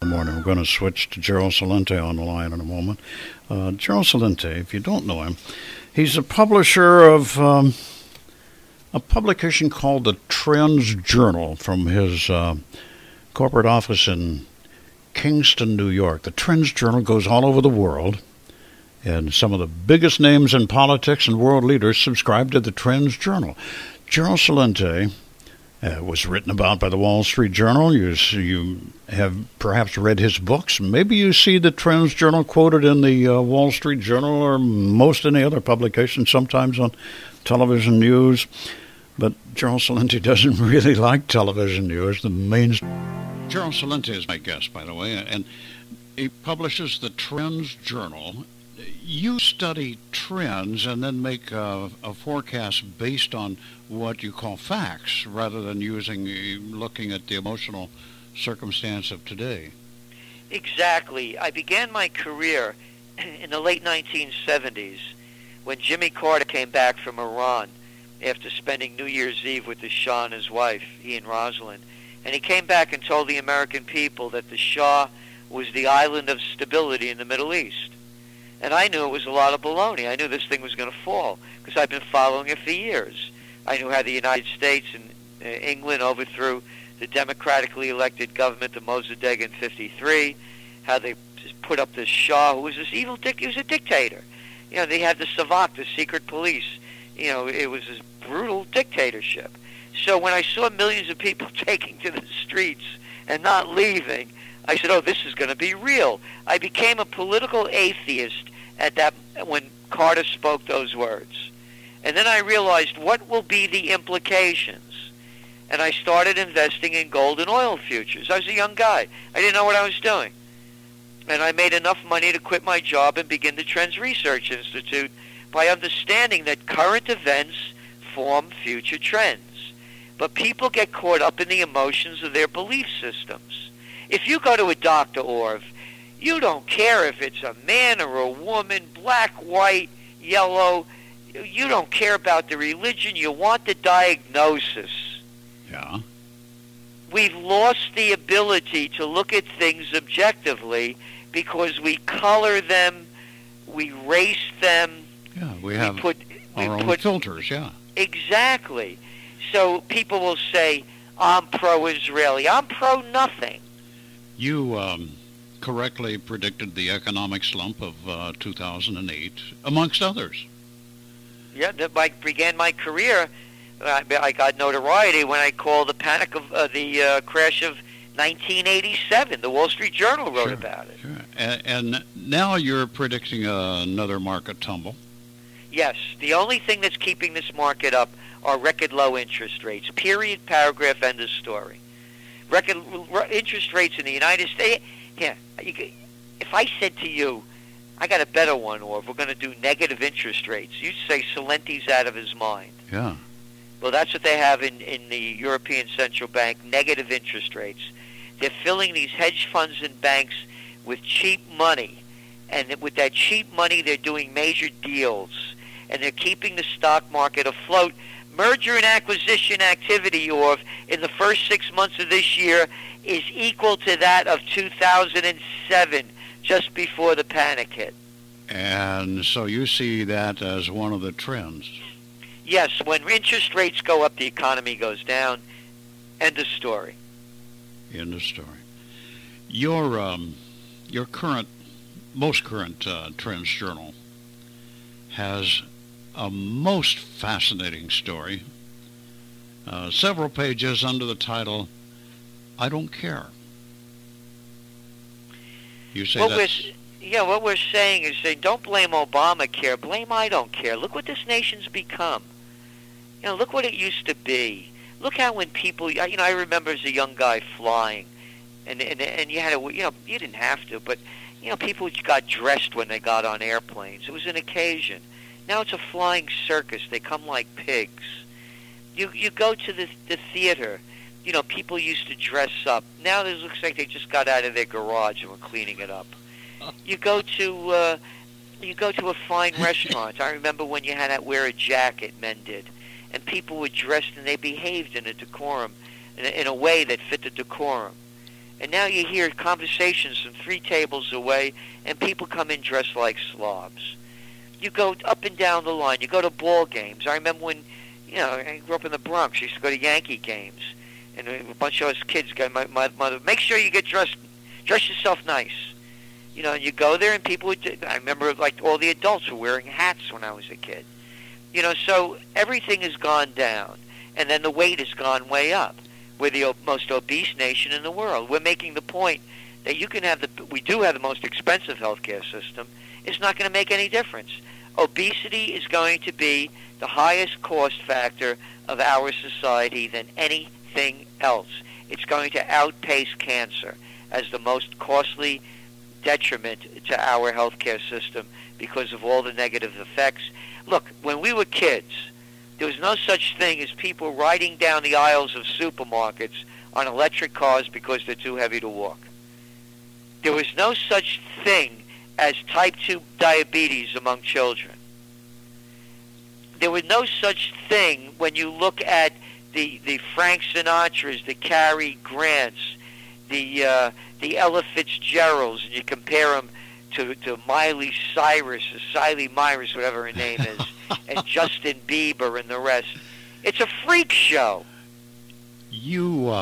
Morning. We're going to switch to Gerald Celente on the line in a moment. Gerald Celente, if you don't know him, he's a publisher of a publication called the TrendsJournal from his corporate office in Kingston, New York. The TrendsJournal goes all over the world, and some of the biggest names in politics and world leaders subscribe to the TrendsJournal. Gerald Celente was written about by the Wall Street Journal. You have perhaps read his books. Maybe you see the TrendsJournal quoted in the Wall Street Journal or most any other publication, sometimes on television news. But Gerald Celente doesn't really like television news. Gerald Celente is my guest, by the way, and he publishes the TrendsJournal. You study trends and then make a forecast based on what you call facts rather than looking at the emotional circumstance of today. Exactly. I began my career in the late 1970s when Jimmy Carter came back from Iran after spending New Year's Eve with the Shah and his wife, he and Rosalind. And he came back and told the American people that the Shah was the island of stability in the Middle East. And I knew it was a lot of baloney. I knew this thing was going to fall because I've been following it for years. I knew how the United States and England overthrew the democratically elected government of Mossadegh in '53, how they put up this Shah, who was this evil he was a dictator. You know, they had the Savak, the secret police. You know, it was this brutal dictatorship. So when I saw millions of people taking to the streets and not leaving, I said, oh, this is going to be real. I became a political atheist when Carter spoke those words. And then I realized, what will be the implications? And I started investing in gold and oil futures. I was a young guy. I didn't know what I was doing. And I made enough money to quit my job and begin the TrendsResearchInstitute by understanding that current events form future trends. But people get caught up in the emotions of their belief systems. If you go to a doctor, Orv, you don't care if it's a man or a woman, black, white, yellow. You don't care about the religion. You want the diagnosis. Yeah. We've lost the ability to look at things objectively because we color them, we race them. Yeah, we have our own filters, yeah. Exactly. So people will say, I'm pro-Israeli. I'm pro-nothing. You correctly predicted the economic slump of 2008, amongst others. Yeah, I began my career. I got notoriety when I called the panic of the crash of 1987. The Wall Street Journal wrote about it. Sure. And now you're predicting another market tumble. Yes. The only thing that's keeping this market up are record low interest rates. Period, paragraph, end of story. Record interest rates in the United States. Yeah. If I said to you, I got a better one, or if we're going to do negative interest rates, you'd say Celente's out of his mind. Yeah. Well, that's what they have in the European Central Bank, negative interest rates. They're filling these hedge funds and banks with cheap money. And with that cheap money, they're doing major deals. And they're keeping the stock market afloat. Merger and acquisition activity, or in the first 6 months of this year, is equal to that of 2007, just before the panic hit. And so you see that as one of the trends. Yes, when interest rates go up, the economy goes down. End of story. End of story. Your most current TrendsJournal has a most fascinating story. Several pages under the title, I Don't Care. You say what we're saying is, don't blame Obamacare, blame I don't care. Look what this nation's become. You know, look what it used to be. Look how when people, I remember as a young guy flying, and you had to, you didn't have to, but people got dressed when they got on airplanes. It was an occasion. Now it's a flying circus. They come like pigs. You go to the theater. People used to dress up. Now it looks like they just got out of their garage and were cleaning it up. You go to a fine restaurant. I remember when you had to wear a jacket, men did, and people were dressed and they behaved in a decorum, in a way that fit the decorum. And now you hear conversations from 3 tables away, and people come in dressed like slobs. You go up and down the line. You go to ball games. I remember when, I grew up in the Bronx. I used to go to Yankee games. And a bunch of us kids, my mother, make sure you get dress yourself nice. And you go there and people would, I remember like all the adults were wearing hats when I was a kid. So everything has gone down. And then the weight has gone way up. We're the most obese nation in the world. We're making the point that we do have the most expensive healthcare system. It's not going to make any difference. Obesity is going to be the highest cost factor of our society than anything else. It's going to outpace cancer as the most costly detriment to our healthcare system because of all the negative effects. Look, when we were kids, there was no such thing as people riding down the aisles of supermarkets on electric cars because they're too heavy to walk. There was no such thing as type 2 diabetes among children. There was no such thing when you look at the Frank Sinatras, the Cary Grants, the Ella Fitzgeralds, and you compare them to Miley Cyrus, or Siley Myers, whatever her name is, and Justin Bieber and the rest. It's a freak show. You,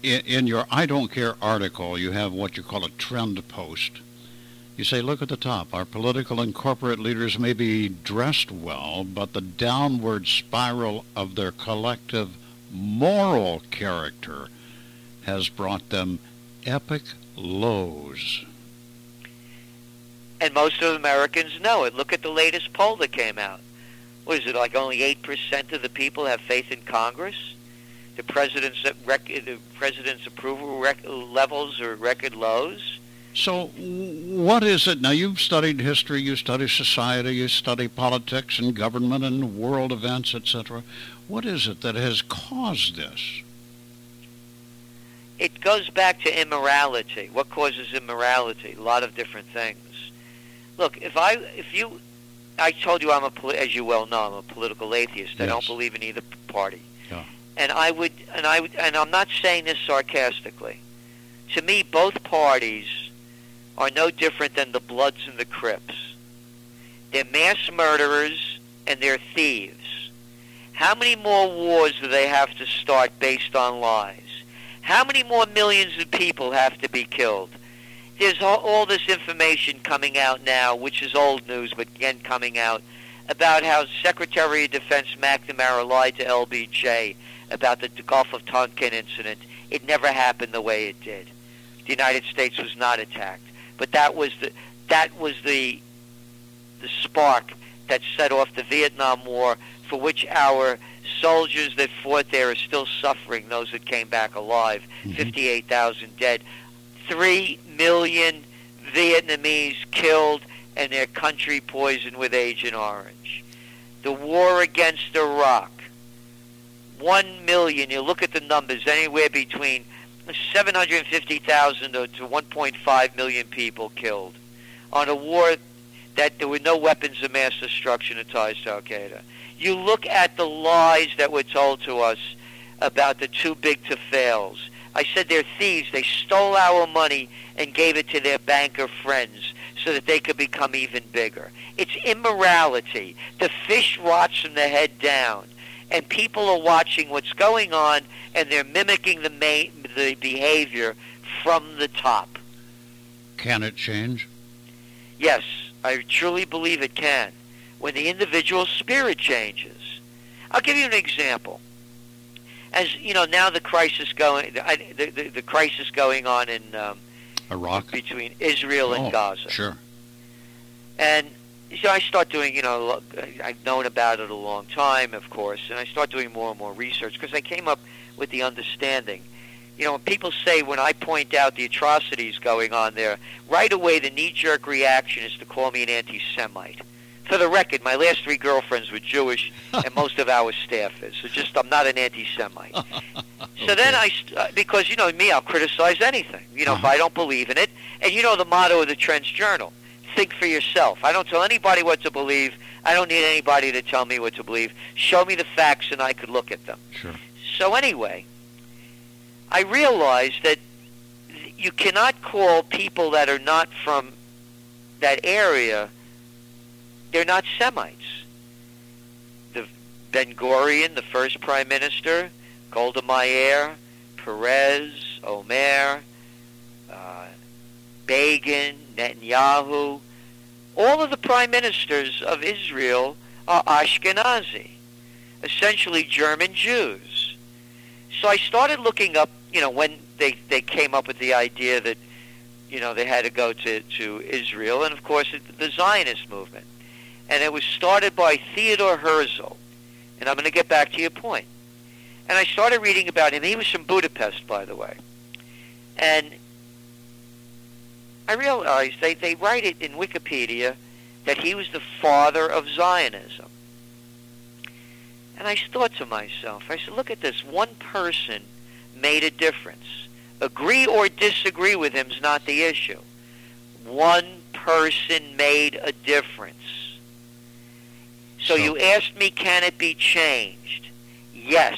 in your I Don't Care article, you have what you call a trend post. You say, look at the top. Our political and corporate leaders may be dressed well, but the downward spiral of their collective moral character has brought them epic lows. And most of Americans know it. Look at the latest poll that came out. What is it, like only 8% of the people have faith in Congress? The president's approval levels are record lows. So what is it? Now, you've studied history, you study society, you study politics and government and world events, etc. What is it that has caused this? It goes back to immorality. What causes immorality? A lot of different things. Look, I told you as you well know, I'm a political atheist. Yes. I don't believe in either party. Yeah. And I'm not saying this sarcastically. To me, both parties are no different than the Bloods and the Crips. They're mass murderers and they're thieves. How many more wars do they have to start based on lies? How many more millions of people have to be killed? There's all this information coming out now, which is old news, but again coming out, about how Secretary of Defense McNamara lied to LBJ about the Gulf of Tonkin incident. It never happened the way it did. The United States was not attacked. But that was the spark that set off the Vietnam War, for which our soldiers that fought there are still suffering, those that came back alive, 58,000 dead. 3 million Vietnamese killed and their country poisoned with Agent Orange. The war against Iraq, 1 million, you look at the numbers, anywhere between 750,000 to 1.5 million people killed on a war that there were no weapons of mass destruction and ties to Al-Qaeda. You look at the lies that were told to us about the too big to fails. I said they're thieves. They stole our money and gave it to their banker friends so that they could become even bigger. It's immorality. The fish rots from the head down, and people are watching what's going on, and they're mimicking the behavior from the top. Can it change? Yes, I truly believe it can, when the individual spirit changes. I'll give you an example. As you know, now the crisis going on in Iraq, between Israel and Gaza. Sure. And so I start doing, I've known about it a long time, of course, and I start doing more and more research because I came up with the understanding. When people say, when I point out the atrocities going on there, right away the knee-jerk reaction is to call me an anti-Semite. For the record, my last 3 girlfriends were Jewish, and most of our staff is. So I'm not an anti-Semite. So then because me, I'll criticize anything, if I don't believe in it. And the motto of the TrendsJournal, think for yourself. I don't tell anybody what to believe. I don't need anybody to tell me what to believe. Show me the facts and I could look at them. Sure. So anyway, I realized that you cannot call people that are not from that area, they're not Semites. The Ben-Gurion, the first prime minister, Golda Meir, Perez, Omer, Begin, Netanyahu, all of the prime ministers of Israel are Ashkenazi, essentially German Jews. So I started looking up, when they came up with the idea that, they had to go to Israel, and of course the Zionist movement. And it was started by Theodor Herzl. And I'm going to get back to your point. And I started reading about him. He was from Budapest, by the way. And I realized they write it in Wikipedia that he was the father of Zionism. And I thought to myself, I said, look at this. One person made a difference. Agree or disagree with him is not the issue. One person made a difference. So you asked me, can it be changed? Yes.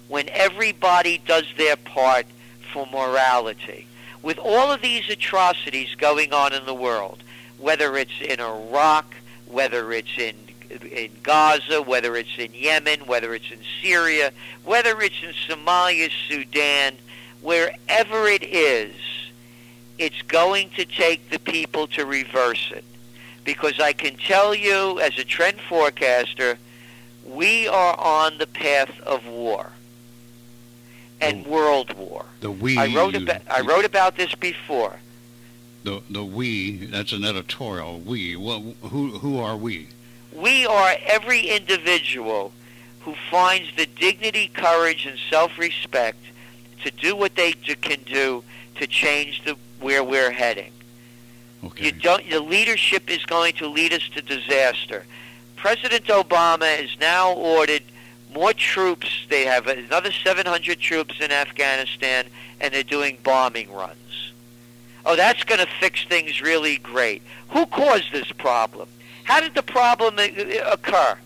When everybody does their part for morality. With all of these atrocities going on in the world, whether it's in Iraq, whether it's in Gaza, whether it's in Yemen, whether it's in Syria, whether it's in Somalia, Sudan, wherever it is, it's going to take the people to reverse it. Because I can tell you, as a trend forecaster, we are on the path of war and world war. The we. I wrote about this before. The we. That's an editorial. We. Well, who are we? We are every individual who finds the dignity, courage, and self-respect to do what they can do to change where we're heading. Okay. The leadership is going to lead us to disaster. President Obama has now ordered more troops. They have another 700 troops in Afghanistan, and they're doing bombing runs. Oh, that's going to fix things really great. Who caused this problem? How did the problem occur?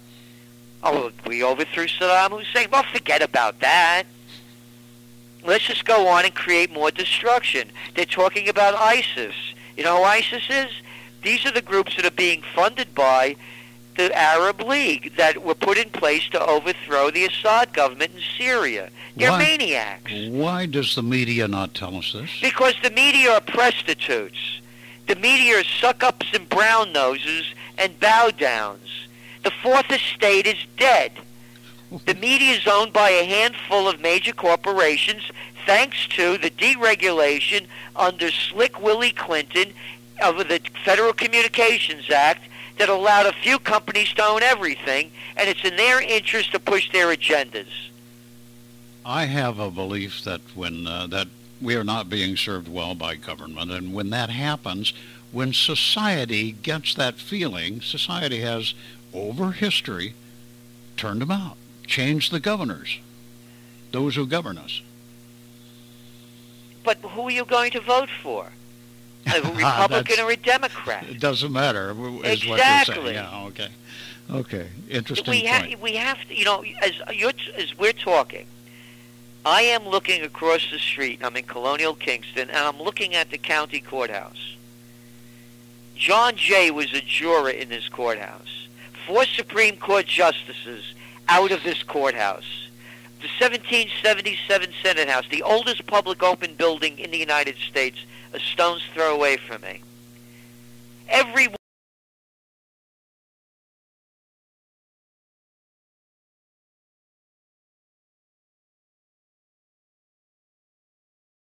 Oh, we overthrew Saddam Hussein. Well, forget about that. Let's just go on and create more destruction. They're talking about ISIS. You know who ISIS is? These are the groups that are being funded by the Arab League that were put in place to overthrow the Assad government in Syria. They're maniacs. Why does the media not tell us this? Because the media are prostitutes. The media are suck-ups and brown noses and bow-downs. The Fourth Estate is dead. The media is owned by a handful of major corporations thanks to the deregulation under Slick Willie Clinton of the Federal Communications Act that allowed a few companies to own everything, and it's in their interest to push their agendas. I have a belief that when that we are not being served well by government, and when that happens, when society gets that feeling, society has, over history, turned them out, changed the governors, those who govern us. But who are you going to vote for? A Republican or a Democrat? It doesn't matter, is exactly. what you're saying. Yeah, okay. Okay, interesting point. We have to, as we're talking, I am looking across the street. I'm in Colonial Kingston, and I'm looking at the county courthouse. John Jay was a juror in this courthouse. 4 Supreme Court justices out of this courthouse. The 1777 Senate House, the oldest public open building in the United States, a stone's throw away from me. Every